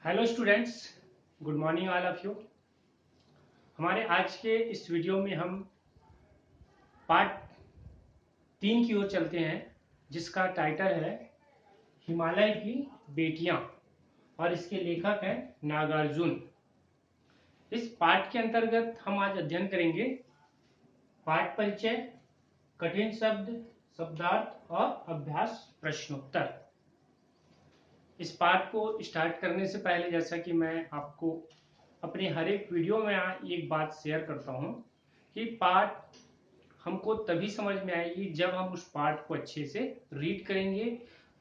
Hello students, good morning all of you. हमारे आज के इस वीडियो में हम पार्ट 3 की ओर चलते हैं, जिसका टाइटल है हिमालय की बेटियां और इसके लेखक हैं नागार्जुन। इस पाठ के अंतर्गत हम आज अध्ययन करेंगे पाठ परिचय, कठिन शब्द, शब्दार्थ और अभ्यास प्रश्नोत्तर। इस पाठ को स्टार्ट करने से पहले जैसा कि मैं आपको अपने हर एक वीडियो में एक बात शेयर करता हूं कि पाठ हमको तभी समझ में आएगी जब हम उस पाठ को अच्छे से रीड करेंगे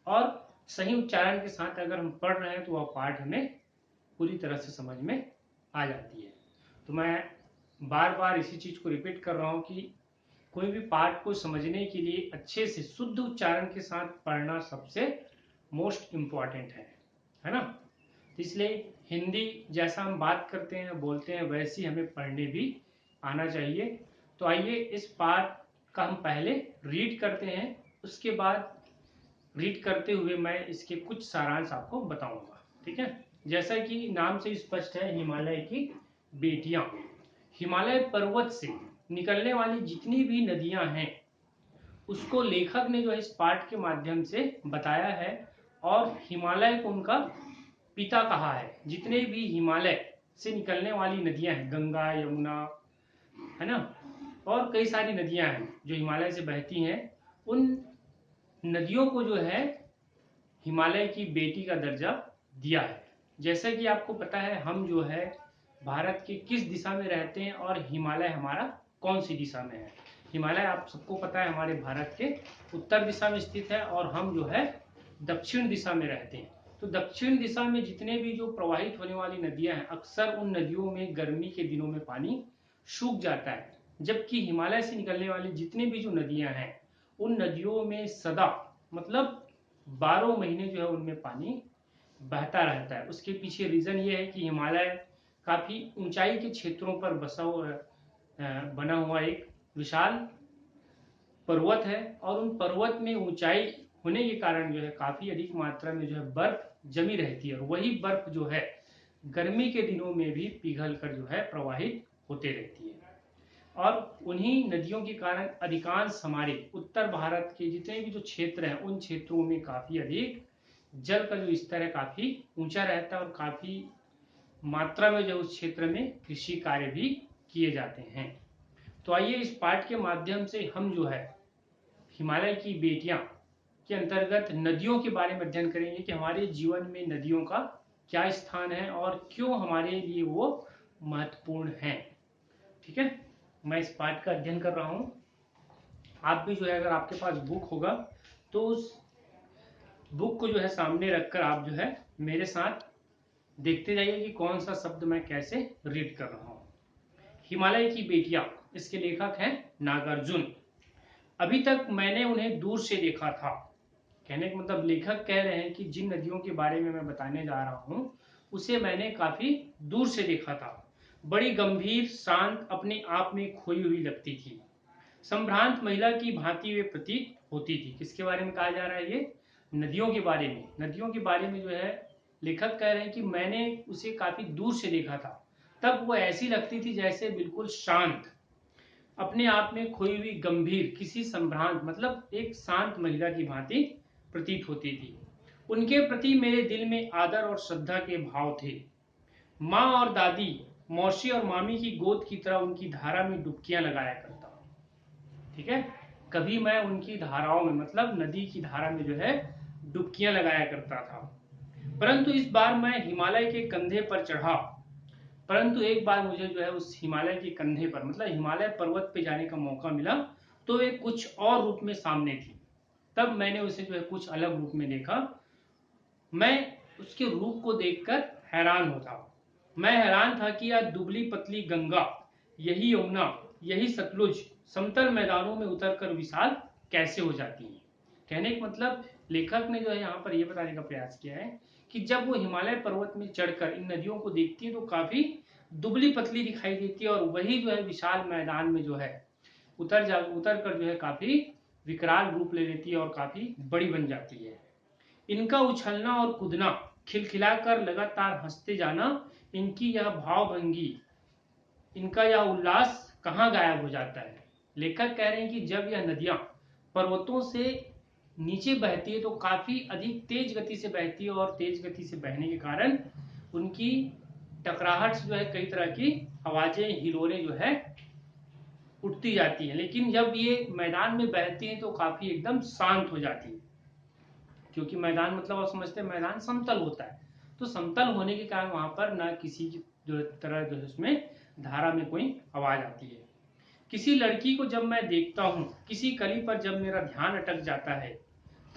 और सही उच्चारण के साथ अगर हम पढ़ रहे हैं तो वह पाठ हमें पूरी तरह से समझ में आ जाती है। तो मैं बार बार इसी चीज को रिपीट कर रहा हूं कि कोई भी पाठ को समझने के लिए अच्छे से शुद्ध उच्चारण के साथ पढ़ना सबसे मोस्ट इम्पॉर्टेंट है ना। तो इसलिए हिंदी जैसा हम बात करते हैं बोलते हैं वैसी हमें पढ़ने भी आना चाहिए। तो आइए इस पाठ का हम पहले रीड करते हैं, उसके बाद रीड करते हुए मैं इसके कुछ सारांश आपको बताऊंगा। ठीक है, जैसा कि नाम से स्पष्ट है, हिमालय की बेटियां। हिमालय पर्वत से निकलने वाली जितनी भी नदियां हैं उसको लेखक ने जो है इस पाठ के माध्यम से बताया है और हिमालय को उनका पिता कहा है। जितने भी हिमालय से निकलने वाली नदियां हैं, गंगा, यमुना, है ना, और कई सारी नदियां हैं जो हिमालय से बहती हैं, उन नदियों को जो है हिमालय की बेटी का दर्जा दिया है। जैसा कि आपको पता है हम जो है भारत के किस दिशा में रहते हैं और हिमालय हमारा कौन सी दिशा में है। हिमालय आप सबको पता है हमारे भारत के उत्तर दिशा में स्थित है और हम जो है दक्षिण दिशा में रहते हैं। तो दक्षिण दिशा में जितने भी जो प्रवाहित होने वाली नदियां हैं, अक्सर उन नदियों में गर्मी के दिनों में पानी सूख जाता है, जबकि हिमालय से निकलने वाली जितनी भी जो नदियां हैं उन नदियों में सदा मतलब 12 महीने जो है उनमें पानी बहता रहता है। उसके पीछे रीजन ये है कि हिमालय काफी ऊंचाई के क्षेत्रों पर बना हुआ एक विशाल पर्वत है और उन पर्वत में ऊंचाई होने के कारण जो है काफी अधिक मात्रा में जो है बर्फ जमी रहती है और वही बर्फ जो है गर्मी के दिनों में भी पिघल कर जो है प्रवाहित होते रहती है। और उन्हीं नदियों के कारण अधिकांश हमारे उत्तर भारत के जितने भी जो क्षेत्र हैं उन क्षेत्रों में काफी अधिक जल का जो स्तर है काफी ऊंचा रहता है और काफी मात्रा में जो उस क्षेत्र में कृषि कार्य भी किए जाते हैं। तो आइए इस पाठ के माध्यम से हम जो है हिमालय की बेटियां के अंतर्गत नदियों के बारे में अध्ययन करेंगे कि हमारे जीवन में नदियों का क्या स्थान है और क्यों हमारे लिए वो महत्वपूर्ण है। ठीक है, मैं इस पाठ का अध्ययन कर रहा हूं। आप भी जो है अगर आपके पास बुक होगा तो उस बुक को जो है सामने रखकर आप जो है मेरे साथ देखते जाइए कि कौन सा शब्द मैं कैसे रीड कर रहा हूं। हिमालय की बेटियां, इसके लेखक हैं नागार्जुन। अभी तक मैंने उन्हें दूर से देखा था। कहने का मतलब लेखक कह रहे हैं कि जिन नदियों के बारे में मैं बताने जा रहा हूं उसे मैंने काफी दूर से देखा था। बड़ी गंभीर, शांत, अपने आप में खोई हुई लगती थी। संभ्रांत महिला की भांति वे प्रतीत होती थी। किसके बारे में कहा जा रहा है? ये नदियों के बारे में। नदियों के बारे में जो है लेखक कह रहे हैं कि मैंने उसे काफी दूर से देखा था, तब वो ऐसी लगती थी जैसे बिल्कुल शांत, अपने आप में खोई हुई, गंभीर, किसी संभ्रांत मतलब एक शांत महिला की भांति प्रतीत होती थी। उनके प्रति मेरे दिल में आदर और श्रद्धा के भाव थे। माँ और दादी, मौसी और मामी की गोद की तरह उनकी धारा में डुबकियां लगाया करता हूँ। ठीक है, कभी मैं उनकी धाराओं में मतलब नदी की धारा में जो है डुबकियां लगाया करता था। परंतु इस बार मैं हिमालय के कंधे पर चढ़ा। परंतु एक बार मुझे जो है उस हिमालय के कंधे पर मतलब हिमालय पर्वत पे जाने का मौका मिला तो वे कुछ और रूप में सामने थी। तब मैंने उसे जो है कुछ अलग रूप में देखा। मैं उसके रूप को देखकर हैरान होता। मैं हैरान था कि यह दुबली पतली गंगा, यही यमुना, यही सतलुज समतल मैदानों में उतरकर विशाल कैसे हो जाती है। कहने का मतलब लेखक ने जो है यहाँ पर यह बताने का प्रयास किया है कि जब वो हिमालय पर्वत में चढ़कर इन नदियों को देखती है तो काफी दुबली पतली दिखाई देती है और वही जो है विशाल मैदान में जो है उतर कर जो है काफी विकराल रूप ले लेती है और काफी बड़ी बन जाती है। इनका उछलना और कूदना खिलखिलाकर लगातार हंसते जाना, इनकी यह भावभंगी, इनका यह उल्लास कहाँ गायब हो जाता है। लेखक कह रहे हैं कि जब यह नदियां पर्वतों से नीचे बहती है तो काफी अधिक तेज गति से बहती है, और तेज गति से बहने के कारण उनकी टकराहट से जो है कई तरह की आवाजें, हिलोरें जो है उठती जाती है। लेकिन जब ये मैदान में बहती है तो काफी एकदम शांत हो जाती है, क्योंकि मैदान मतलब आप समझते हैं मैदान समतल होता है, तो समतल होने के कारण वहां पर न किसी की जो तरह जो है उसमें धारा में कोई आवाज आती है। किसी लड़की को जब मैं देखता हूँ, किसी कली पर जब मेरा ध्यान अटक जाता है,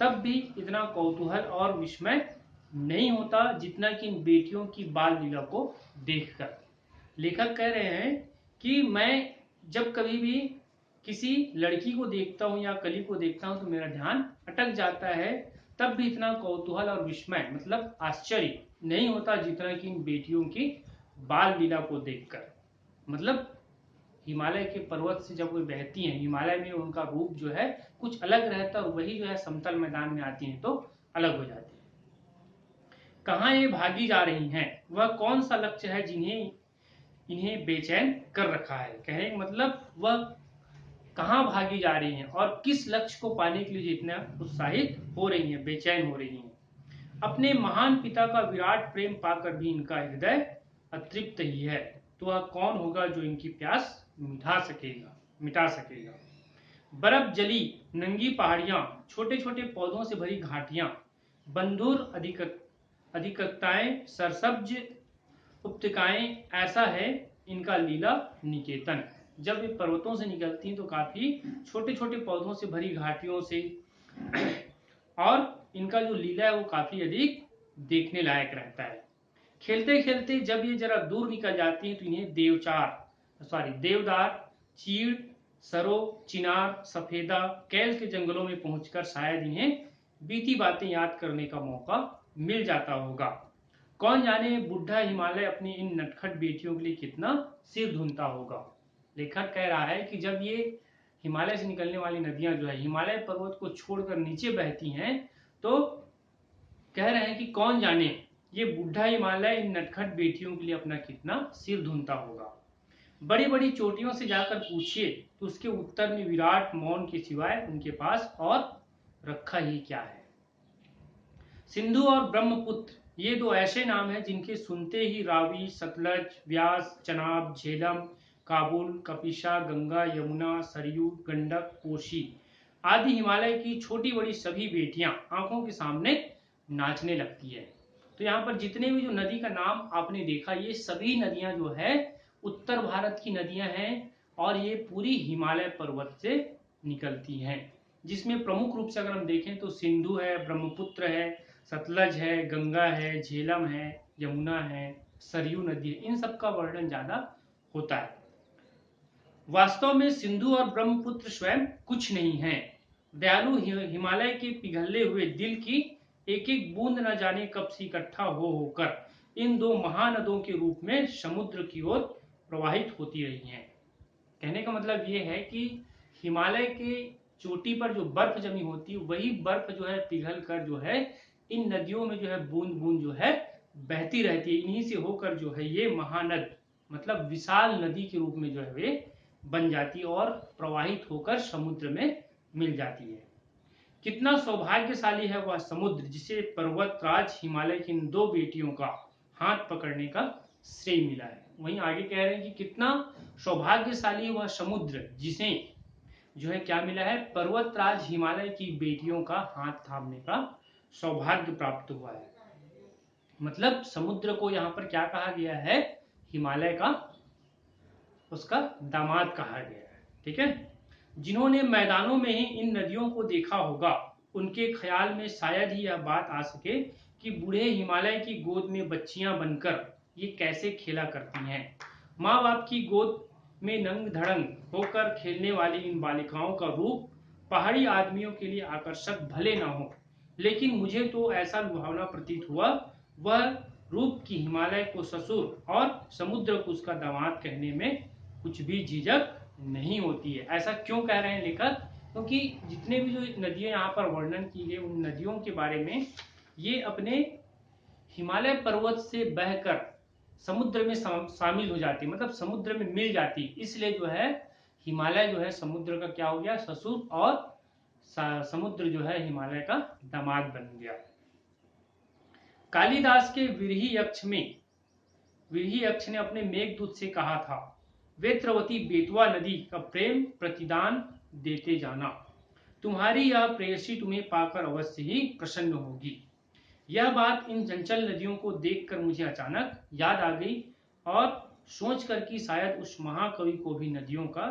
तब भी इतना कौतूहल और विस्मय नहीं होता जितना कि इन बेटियों की बाल लीला को देखकर। लेखक कह रहे हैं कि मैं जब कभी भी किसी लड़की को देखता हूँ या कली को देखता हूँ तो मेरा ध्यान अटक जाता है, तब भी इतना कौतूहल और विस्मय मतलब आश्चर्य नहीं होता जितना कि इन बेटियों की बाल लीला को देखकर। मतलब हिमालय के पर्वत से जब वो बहती हैं, हिमालय में उनका रूप जो है कुछ अलग रहता है, और वही जो है समतल मैदान में आती हैं तो अलग हो जाती है। कहाँ ये भागी जा रही हैं, वह कौन सा लक्ष्य है जिन्हें इन्हें बेचैन कर रखा है। कहने का मतलब वह कहाँ भागी जा रही हैं और किस लक्ष्य को पाने के लिए इतना उत्साहित हो रही हैं, बेचैन हो रही हैं। अपने महान पिता का विराट प्रेम पाकर भी इनका हृदय अतृप्त ही है, तो वह कौन होगा जो इनकी प्यास मिटा सकेगा। बर्फ जली नंगी पहाड़ियां, छोटे छोटे पौधों से भरी घाटियां, बंधुर अधिकताएं, सरसब्ज उपत्यकाएं, ऐसा है इनका लीला निकेतन। जब ये पर्वतों से निकलती हैं तो काफी छोटे छोटे पौधों से भरी घाटियों से, और इनका जो लीला है वो काफी अधिक देखने लायक रहता है। खेलते खेलते जब ये जरा दूर निकल जाती हैं तो इन्हें देवदार, चीड़, सरो, चिनार, सफेदा, कैल के जंगलों में पहुंचकर शायद इन्हें बीती बातें याद करने का मौका मिल जाता होगा। कौन जाने बुढ़ा हिमालय अपनी इन नटखट बेटियों के लिए कितना सिर धुनता होगा। लेखक कह रहा है कि जब ये हिमालय से निकलने वाली नदियां जो है हिमालय पर्वत को छोड़कर नीचे बहती हैं, तो कह रहे हैं कि कौन जाने ये बुढ़ा हिमालय इन नटखट बेटियों के लिए अपना कितना सिर धुनता होगा। बड़ी बड़ी चोटियों से जाकर पूछिए तो उसके उत्तर में विराट मौन के सिवाय उनके पास और रखा ही क्या है। सिंधु और ब्रह्मपुत्र ये दो ऐसे नाम हैं जिनके सुनते ही रावी, सतलज, व्यास, चनाब, झेलम, काबुल, कपिशा, गंगा, यमुना, सरयू, गंडक, कोशी आदि हिमालय की छोटी बड़ी सभी बेटियां आंखों के सामने नाचने लगती है। तो यहाँ पर जितने भी जो नदी का नाम आपने देखा, ये सभी नदियां जो है उत्तर भारत की नदियां हैं, और ये पूरी हिमालय पर्वत से निकलती हैं, जिसमें प्रमुख रूप से अगर हम देखें तो सिंधु है, ब्रह्मपुत्र है, सतलज है, गंगा है, झेलम है, यमुना है, सरयू नदी है, इन सब का वर्णन ज्यादा होता है। वास्तव में सिंधु और ब्रह्मपुत्र स्वयं कुछ नहीं है। दयालु हिमालय के पिघले हुए दिल की एक एक बूंद न जाने कब से इकट्ठा होकर इन दो महानदों के रूप में समुद्र की ओर प्रवाहित होती रही हैं। कहने का मतलब ये है कि हिमालय के चोटी पर जो बर्फ जमी होती है, वही बर्फ जो है पिघल कर जो है इन नदियों में जो है बूंद बूंद जो है बहती रहती है। इन्हीं से होकर जो है ये महानद मतलब विशाल नदी के रूप में जो है वे बन जाती है और प्रवाहित होकर समुद्र में मिल जाती है। कितना सौभाग्यशाली है वह समुद्र जिसे पर्वतराज हिमालय की इन दो बेटियों का हाथ पकड़ने का श्रेय मिला है। वहीं आगे कह रहे हैं कि कितना सौभाग्यशाली वह समुद्र जिसे जो है क्या मिला है, पर्वतराज हिमालय की बेटियों का हाथ थामने का सौभाग्य प्राप्त हुआ है। मतलब समुद्र को यहाँ पर क्या कहा गया है, हिमालय का उसका दामाद कहा गया है। ठीक है, जिन्होंने मैदानों में ही इन नदियों को देखा होगा उनके ख्याल में शायद ही यह बात आ सके कि बूढ़े हिमालय की गोद में बच्चियां बनकर ये कैसे खेला करती हैं। माँ बाप की गोद में नंग धड़ंग होकर खेलने वाली इन बालिकाओं का रूप पहाड़ी आदमियों के लिए आकर्षक भले न हो, लेकिन मुझे तो ऐसा लुभावना प्रतीत हुआ वह रूप की हिमालय को ससुर और समुद्र को उसका दामाद कहने में कुछ भी झिझक नहीं होती है। ऐसा क्यों कह रहे हैं लेखक, क्योंकि जितने भी जो नदियां यहाँ पर वर्णन की गई उन नदियों के बारे में ये अपने हिमालय पर्वत से बहकर समुद्र में शामिल हो जाती, मतलब समुद्र में मिल जाती, इसलिए जो है हिमालय जो है समुद्र का क्या हो गया, ससुर, और समुद्र जो है हिमालय का दामाद बन गया। कालिदास के विरही यक्ष में विरही यक्ष ने अपने मेघदूत से कहा था, वेत्रवती बेतवा नदी का प्रेम प्रतिदान देते जाना, तुम्हारी यह प्रेयसी तुम्हें पाकर अवश्य ही प्रसन्न होगी। यह बात इन चंचल नदियों को देखकर मुझे अचानक याद आ गई और सोचकर कि शायद उस महाकवि को भी नदियों का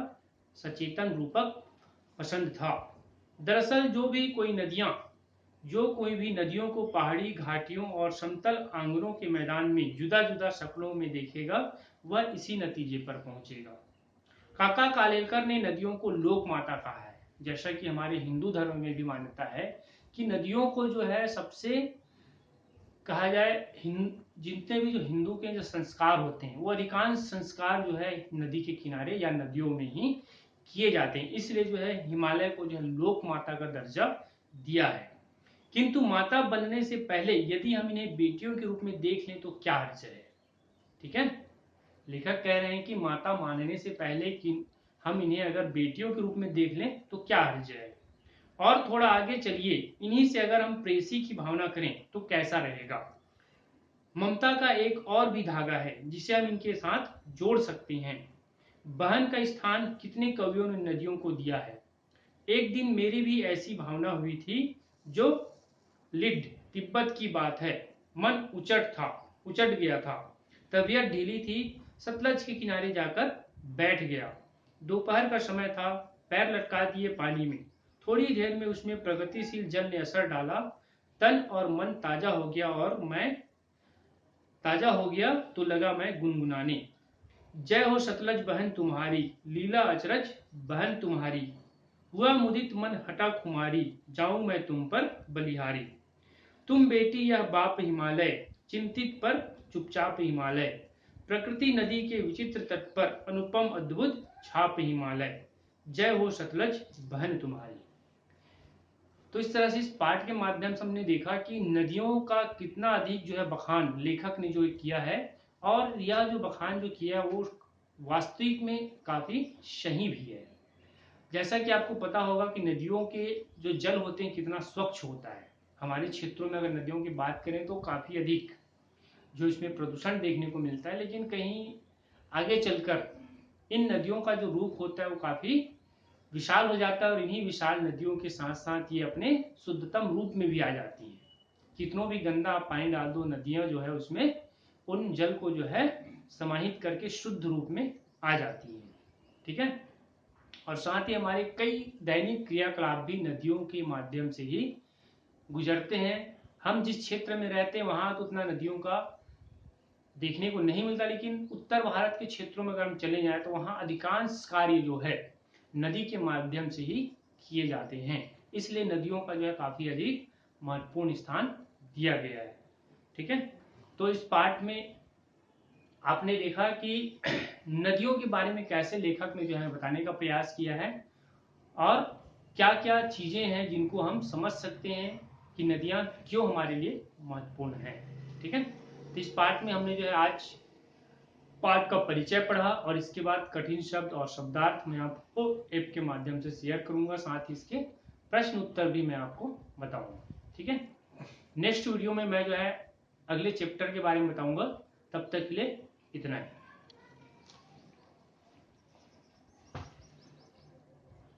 सचेतन रूपक पसंद था। दरअसल जो कोई भी नदियों को पहाड़ी घाटियों और समतल आंगनों के मैदान में जुदा जुदा शक्लों में देखेगा, वह इसी नतीजे पर पहुंचेगा। काका कालेलकर ने नदियों को लोक माता कहा है। जैसा कि हमारे हिंदू धर्म में भी मान्यता है कि नदियों को जो है सबसे कहा जाए, जितने भी जो हिंदू के जो संस्कार होते हैं वो अधिकांश संस्कार जो है नदी के किनारे या नदियों में ही किए जाते हैं, इसलिए जो है हिमालय को जो है लोक माता का दर्जा दिया है। किंतु माता बनने से पहले यदि हम इन्हें बेटियों के रूप में देख लें तो क्या हर्ज है। ठीक है, लेखक कह रहे हैं कि माता मानने से पहले कि हम इन्हें अगर बेटियों के रूप में देख लें तो क्या हर्ज है। और थोड़ा आगे चलिए, इन्हीं से अगर हम प्रेसी की भावना करें तो कैसा रहेगा। ममता का एक और भी धागा है जिसे हम इनके साथ जोड़ सकते हैं। बहन का स्थान कितने कवियों ने नदियों को दिया है। एक दिन मेरी भी ऐसी भावना हुई थी, जो लिड तिब्बत की बात है। मन उचट गया था, तबीयत ढीली थी, सतलज के किनारे जाकर बैठ गया। दोपहर का समय था, पैर लटका दिए पानी में, थोड़ी देर में उसमें प्रगतिशील जल ने असर डाला, तन और मन ताजा हो गया तो लगा मैं गुनगुनाने, जय हो सतलज बहन तुम्हारी, लीला अचरज बहन तुम्हारी, हुआ मुदित मन हटा खुमारी, जाऊं मैं तुम पर बलिहारी। तुम बेटी यह बाप हिमालय, चिंतित पर चुपचाप हिमालय, प्रकृति नदी के विचित्र तट पर अनुपम अद्भुत छाप हिमालय, जय हो सतलज बहन तुम्हारी। तो इस तरह से इस पाठ के माध्यम से हमने देखा कि नदियों का कितना अधिक जो है बखान लेखक ने जो किया है, और यह जो बखान जो किया है वो वास्तविक में काफी सही भी है। जैसा कि आपको पता होगा कि नदियों के जो जल होते हैं कितना स्वच्छ होता है। हमारे क्षेत्रों में अगर नदियों की बात करें तो काफी अधिक जो इसमें प्रदूषण देखने को मिलता है, लेकिन कहीं आगे चलकर इन नदियों का जो रूप होता है वो काफी विशाल हो जाता है, और इन्हीं विशाल नदियों के साथ साथ ये अपने शुद्धतम रूप में भी आ जाती हैं। कितनों भी गंदा आप पानी डाल दो, नदियां जो है उसमें उन जल को जो है समाहित करके शुद्ध रूप में आ जाती हैं। ठीक है, और साथ ही हमारे कई दैनिक क्रियाकलाप भी नदियों के माध्यम से ही गुजरते हैं। हम जिस क्षेत्र में रहते हैं वहां तो उतना नदियों का देखने को नहीं मिलता, लेकिन उत्तर भारत के क्षेत्रों में अगर हम चले जाएं तो वहां अधिकांश कार्य जो है नदी के माध्यम से ही किए जाते हैं, इसलिए नदियों का जो है काफी अधिक महत्वपूर्ण स्थान दिया गया है। ठीक है, तो इस पाठ में आपने देखा कि नदियों के बारे में कैसे लेखक ने जो है बताने का प्रयास किया है, और क्या क्या चीजें हैं जिनको हम समझ सकते हैं कि नदियां क्यों हमारे लिए महत्वपूर्ण हैं। ठीक है, तो इस पाठ में हमने जो है आज पाठ का परिचय पढ़ा, और इसके बाद कठिन शब्द और शब्दार्थ मैं आपको ऐप के माध्यम से शेयर करूंगा, साथ ही इसके प्रश्न उत्तर भी मैं आपको बताऊंगा। ठीक है, नेक्स्ट वीडियो में मैं जो है अगले चैप्टर के बारे में बताऊंगा। तब तक के लिए इतना ही।